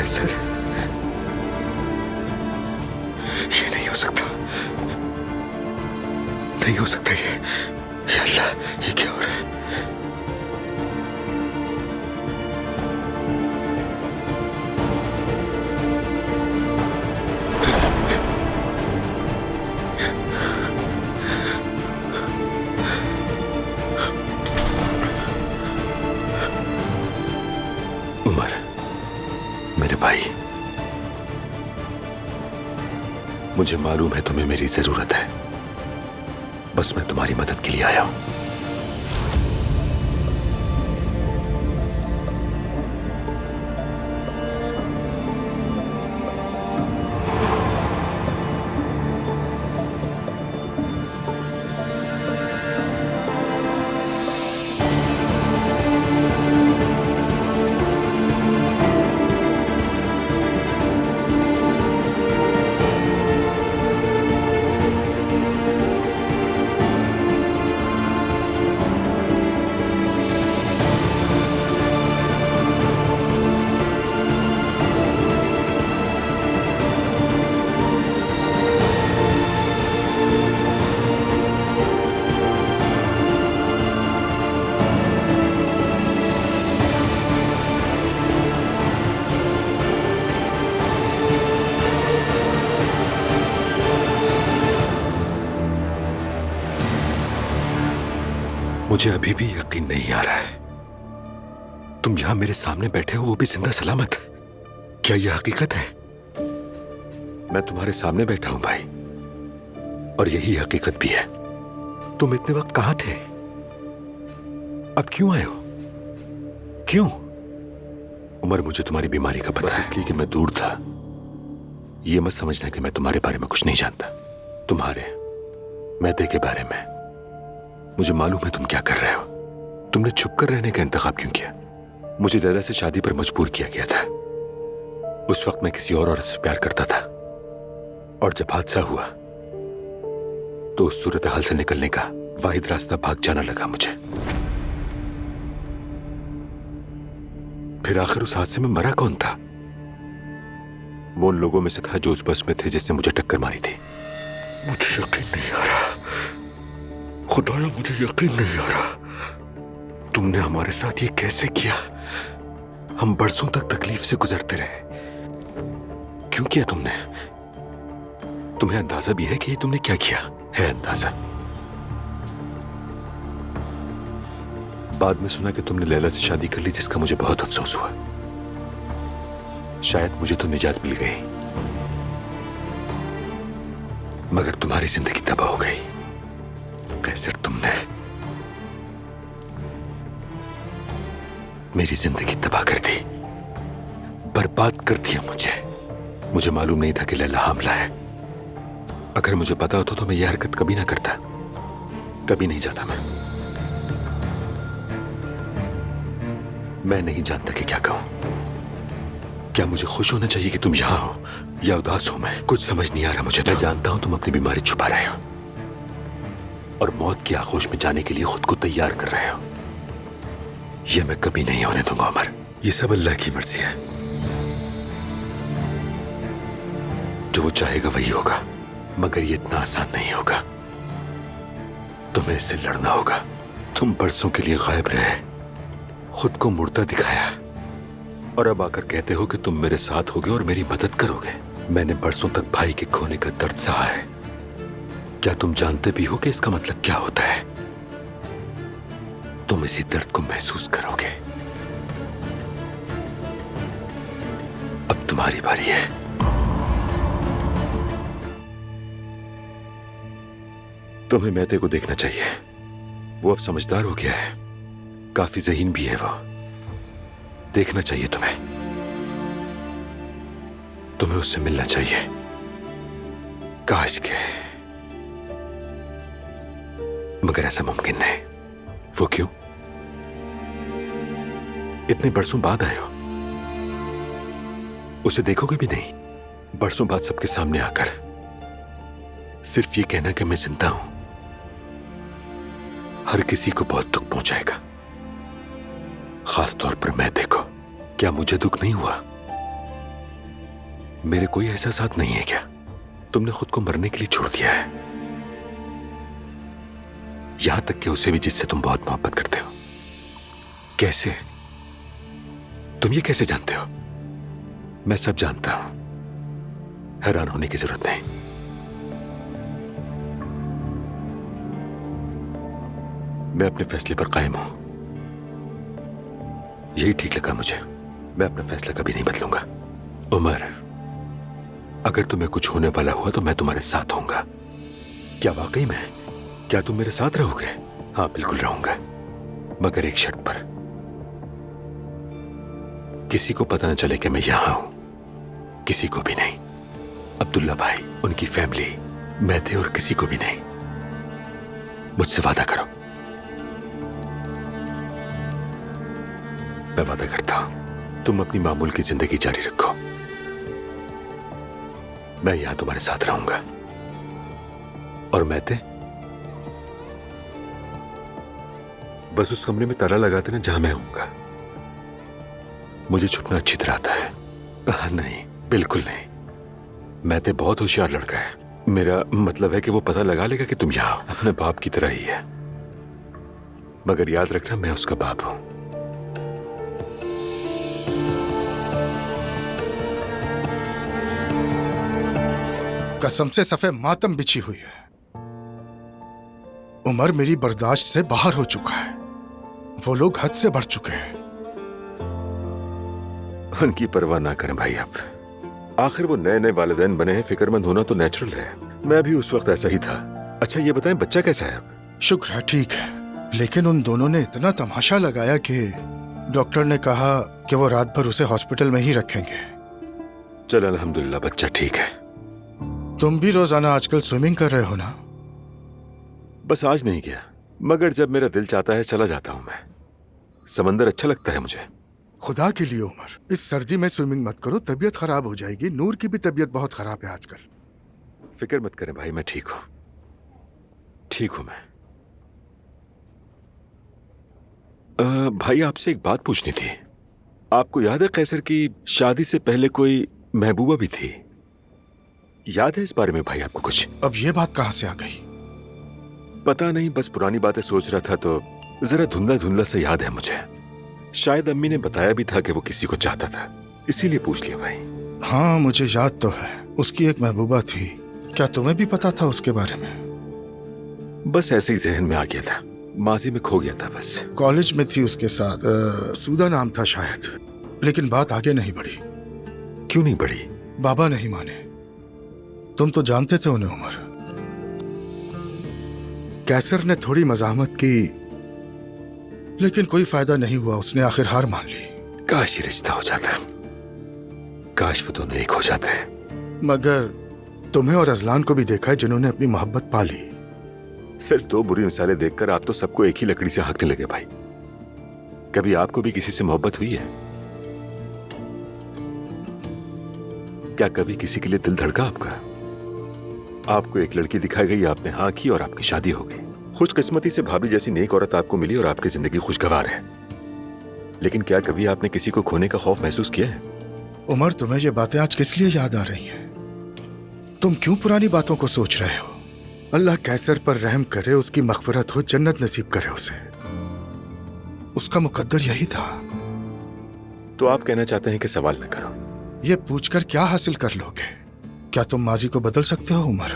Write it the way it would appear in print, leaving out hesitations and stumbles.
Sir, ये नहीं हो सकता, नहीं हो सकता ये। या अल्लाह, ये क्या हो रहा है? उमर, मेरे भाई, मुझे मालूम है तुम्हें मेरी जरूरत है। बस मैं तुम्हारी मदद के लिए आया हूं। मुझे अभी भी यकीन नहीं आ रहा है तुम यहां मेरे सामने बैठे हो, वो भी जिंदा सलामत। क्या यह हकीकत है? मैं तुम्हारे सामने बैठा हूं भाई, और यही हकीकत भी है। तुम इतने वक्त कहां थे? अब क्यों आए हो? क्यों? उमर, मुझे तुम्हारी बीमारी का पता बस इसलिए कि मैं दूर था। यह मत समझना कि मैं तुम्हारे बारे में कुछ नहीं जानता। तुम्हारे मैदे के बारे में मुझे मालूम है तुम क्या कर रहे हो। तुमने छुप कर रहने का इंतखाब क्यों किया? मुझे लैला से शादी पर मजबूर किया गया था। उस वक्त मैं किसी और औरत से प्यार करता था, और जब हादसा हुआ तो उस सूरत हाल से निकलने का वाहिद रास्ता भाग जाना लगा मुझे। फिर आखिर उस हादसे में मरा कौन था? वो उन लोगों में से था जो उस बस में थे जिसने मुझे टक्कर मारी थी। मुझे यकीन नहीं आ रहा, खुदाया मुझे यकीन नहीं आ रहा। तुमने हमारे साथ ये कैसे किया? हम बरसों तक तकलीफ से गुजरते रहे। क्यों किया तुमने? तुम्हें अंदाजा भी है कि ये तुमने क्या किया है? अंदाजा? बाद में सुना कि तुमने लैला से शादी कर ली, जिसका मुझे बहुत अफसोस हुआ। शायद मुझे तो निजात मिल गई, मगर तुम्हारी जिंदगी तबाह हो गई। कैसर, तुमने मेरी जिंदगी तबाह कर दी, बर्बाद कर दिया मुझे मालूम नहीं था कि लैला हामला है। अगर मुझे पता होता तो मैं यह हरकत कभी ना करता, कभी नहीं जाता। मैं नहीं जानता कि क्या कहूं। क्या मुझे खुश होना चाहिए कि तुम यहां हो, या उदास हो? मैं कुछ समझ नहीं आ रहा मुझे। मैं जानता हूं तुम अपनी बीमारी छुपा रहे हो और मौत की आगोश में जाने के लिए खुद को तैयार कर रहे हो। यह मैं कभी नहीं होने दूंगा उमर। ये सब अल्लाह की मर्जी है। जो वो चाहेगा वही होगा, मगर ये इतना आसान नहीं होगा। तुम्हें इससे लड़ना होगा। तुम बरसों के लिए गायब रहे, खुद को मुर्दा दिखाया, और अब आकर कहते हो कि तुम मेरे साथ होगे और मेरी मदद करोगे। मैंने बरसों तक भाई के खोने का दर्द सहा है। क्या तुम जानते भी हो कि इसका मतलब क्या होता है? तुम इसी दर्द को महसूस करोगे। अब तुम्हारी बारी है। तुम्हें मैते को देखना चाहिए। वो अब समझदार हो गया है, काफी ज़हीन भी है वो। देखना चाहिए तुम्हें उससे मिलना चाहिए। काश के, मगर ऐसा मुमकिन नहीं। वो क्यों? इतने बरसों बाद आए हो, उसे देखोगे भी नहीं? बरसों बाद सबके सामने आकर सिर्फ ये कहना कि मैं जिंदा हूं, हर किसी को बहुत दुख पहुंचाएगा, खास तौर पर मैं। देखो, क्या मुझे दुख नहीं हुआ? मेरे कोई एहसास नहीं है क्या? तुमने खुद को मरने के लिए छोड़ दिया है, यहां तक कि उसे भी जिससे तुम बहुत मोहब्बत करते हो। कैसे? तुम ये कैसे जानते हो? मैं सब जानता हूं, हैरान होने की जरूरत नहीं। मैं अपने फैसले पर कायम हूं, यही ठीक लगा मुझे। मैं अपना फैसला कभी नहीं बदलूंगा। उमर, अगर तुम्हें कुछ होने वाला हुआ तो मैं तुम्हारे साथ होऊंगा। क्या वाकई में? क्या तुम मेरे साथ रहोगे? हाँ, बिल्कुल रहूंगा, मगर एक शर्त पर। किसी को पता न चले कि मैं यहां हूं, किसी को भी नहीं। अब्दुल्ला भाई, उनकी फैमिली, मैं थे, और किसी को भी नहीं। मुझसे वादा करो। मैं वादा करता हूं, तुम अपनी मामूल की जिंदगी जारी रखो, मैं यहां तुम्हारे साथ रहूंगा। और मैं थे, बस उस कमरे में ताला लगा देना जहां मैं होऊंगा। मुझे छुपना अच्छी तरह आता है। नहीं, बिल्कुल नहीं। मैं ते बहुत होशियार लड़का है। मेरा मतलब है कि वो पता लगा लेगा कि तुम यहां हो, अपने बाप की तरह ही है। मगर याद रखना, मैं उसका बाप हूं। कसम से सफे मातम बिछी हुई है। उमर मेरी बर्दाश्त से बाहर हो चुका है। वो लोग हद से बढ़ चुके हैं। उनकी परवाह ना करें भाई आप। आखिर वो नए नए वालिदैन बने हैं, फिक्रमंद होना तो नेचुरल है। मैं भी उस वक्त ऐसा ही था। अच्छा ये बताएं, बच्चा कैसा है अब? शुक्र है, ठीक है। लेकिन उन दोनों ने इतना तमाशा लगाया कि डॉक्टर ने कहा कि वो रात भर उसे हॉस्पिटल में ही रखेंगे। चल अल्हम्दुलिल्लाह, बच्चा ठीक है। तुम भी रोजाना आजकल स्विमिंग कर रहे हो ना? बस आज नहीं गया, मगर जब मेरा दिल चाहता है चला जाता हूं मैं। समंदर अच्छा लगता है मुझे। खुदा के लिए उमर, इस सर्दी में स्विमिंग मत करो, तबीयत खराब हो जाएगी। नूर की भी तबीयत बहुत खराब है आजकल। फिक्र मत करें भाई, मैं ठीक हूं, ठीक हूं मैं। भाई आपसे एक बात पूछनी थी। आपको याद है कैसर की शादी से पहले कोई महबूबा भी थी? याद है इस बारे में भाई आपको कुछ? अब ये बात कहां से आ गई? पता नहीं, बस पुरानी बातें सोच रहा था तो जरा धुंधला धुंधला सा याद है मुझे। शायद अम्मी ने बताया भी था कि वो किसी को चाहता था, इसीलिए पूछ लिया भाई। हाँ, मुझे याद तो है, उसकी एक महबूबा थी। क्या तुम्हें भी पता था उसके बारे में? बस ऐसे ही जहन में आ गया था, माजी में खो गया था बस। कॉलेज में थी उसके साथ, सूदा नाम था शायद। लेकिन बात आगे नहीं बढ़ी। क्यों नहीं बढ़ी? बाबा नहीं माने। तुम तो जानते थे उन्हें उमर। कैसर ने थोड़ी मजामत की, लेकिन कोई फायदा नहीं हुआ। उसने आखिर हार मान ली। काश ये रिश्ता हो जाता, काश वो दोनों एक हो जाते। मगर तुम्हें और अजलान को भी देखा है जिन्होंने अपनी मोहब्बत पा ली। सिर्फ दो बुरी मिसालें देखकर आप तो सबको एक ही लकड़ी से हाँकने लगे भाई। कभी आपको भी किसी से मोहब्बत हुई है? क्या कभी किसी के लिए दिल धड़का आपका? आपको एक लड़की दिखाई गई, आपने हाँ की और आपकी शादी हो गई। खुशकिस्मती से भाभी जैसी नेक औरत आपको मिली और आपकी जिंदगी खुशगवार है। लेकिन क्या कभी आपने किसी को खोने का खौफ महसूस किया है? उमर, तुम्हें ये बातें आज किस लिए याद आ रही हैं? तुम क्यों पुरानी बातों को सोच रहे हो? अल्लाह कैसर पर रहम करे, उसकी मग़फ़िरत हो, जन्नत नसीब करे उसे। उसका मुकद्दर यही था। तो आप कहना चाहते हैं कि सवाल न करो? ये पूछकर क्या हासिल कर लोगे? क्या तुम माजी को बदल सकते हो उमर?